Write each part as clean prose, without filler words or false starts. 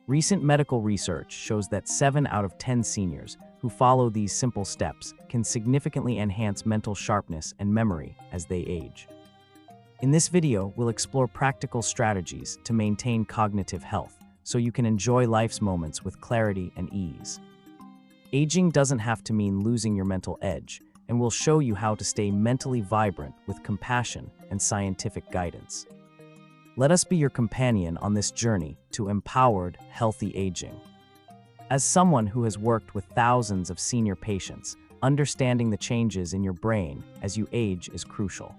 Recent medical research shows that 7 out of 10 seniors who follow these simple steps can significantly enhance mental sharpness and memory as they age. In this video, we'll explore practical strategies to maintain cognitive health so you can enjoy life's moments with clarity and ease. Aging doesn't have to mean losing your mental edge, and we'll show you how to stay mentally vibrant with compassion and scientific guidance. Let us be your companion on this journey to empowered, healthy aging. As someone who has worked with thousands of senior patients, understanding the changes in your brain as you age is crucial.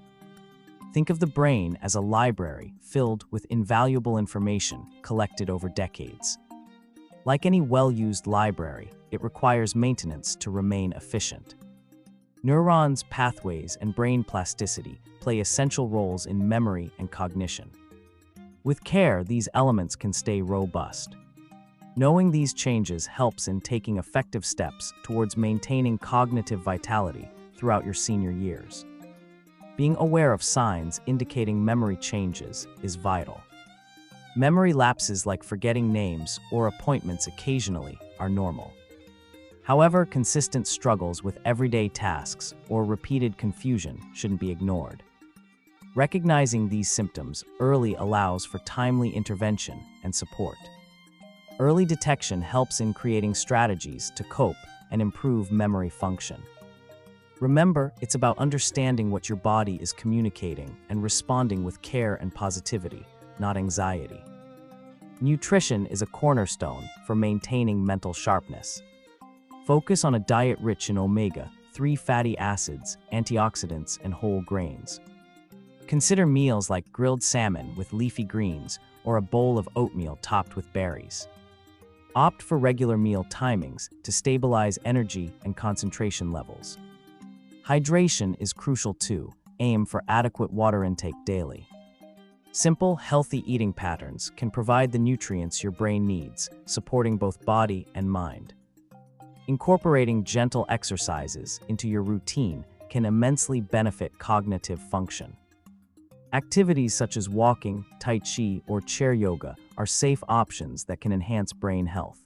Think of the brain as a library filled with invaluable information collected over decades. Like any well-used library, it requires maintenance to remain efficient. Neurons, pathways, and brain plasticity play essential roles in memory and cognition. With care, these elements can stay robust. Knowing these changes helps in taking effective steps towards maintaining cognitive vitality throughout your senior years. Being aware of signs indicating memory changes is vital. Memory lapses like forgetting names or appointments occasionally are normal. However, consistent struggles with everyday tasks or repeated confusion shouldn't be ignored. Recognizing these symptoms early allows for timely intervention and support. Early detection helps in creating strategies to cope and improve memory function. Remember, it's about understanding what your body is communicating and responding with care and positivity, not anxiety. Nutrition is a cornerstone for maintaining mental sharpness. Focus on a diet rich in omega-3 fatty acids, antioxidants, and whole grains. Consider meals like grilled salmon with leafy greens or a bowl of oatmeal topped with berries. Opt for regular meal timings to stabilize energy and concentration levels. Hydration is crucial too. Aim for adequate water intake daily. Simple, healthy eating patterns can provide the nutrients your brain needs, supporting both body and mind. Incorporating gentle exercises into your routine can immensely benefit cognitive function. Activities such as walking, tai chi, or chair yoga are safe options that can enhance brain health.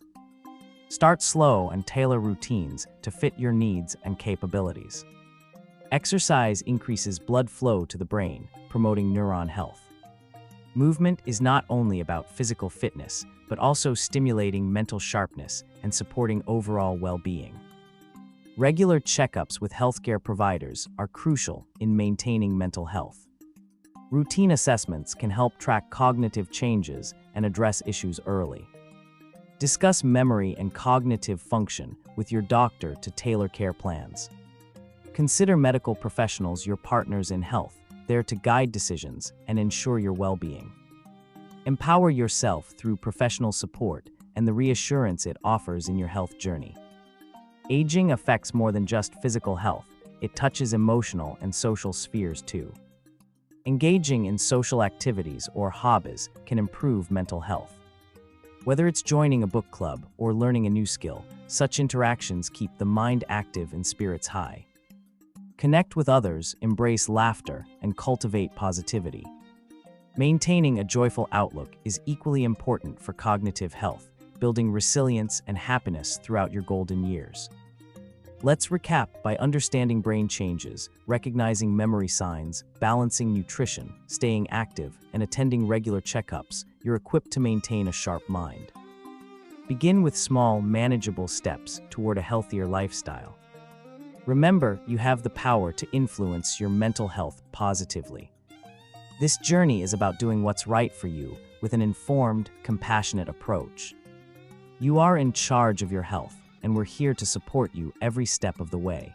Start slow and tailor routines to fit your needs and capabilities. Exercise increases blood flow to the brain, promoting neuron health. Movement is not only about physical fitness, but also stimulating mental sharpness and supporting overall well-being. Regular checkups with healthcare providers are crucial in maintaining mental health. Routine assessments can help track cognitive changes and address issues early. Discuss memory and cognitive function with your doctor to tailor care plans. Consider medical professionals your partners in health, there to guide decisions and ensure your well-being. Empower yourself through professional support and the reassurance it offers in your health journey. Aging affects more than just physical health, it touches emotional and social spheres too. Engaging in social activities or hobbies can improve mental health. Whether it's joining a book club or learning a new skill, such interactions keep the mind active and spirits high. Connect with others, embrace laughter, and cultivate positivity. Maintaining a joyful outlook is equally important for cognitive health, building resilience and happiness throughout your golden years. Let's recap by understanding brain changes, recognizing memory signs, balancing nutrition, staying active, and attending regular checkups. You're equipped to maintain a sharp mind. Begin with small, manageable steps toward a healthier lifestyle. Remember, you have the power to influence your mental health positively. This journey is about doing what's right for you with an informed, compassionate approach. You are in charge of your health, and we're here to support you every step of the way.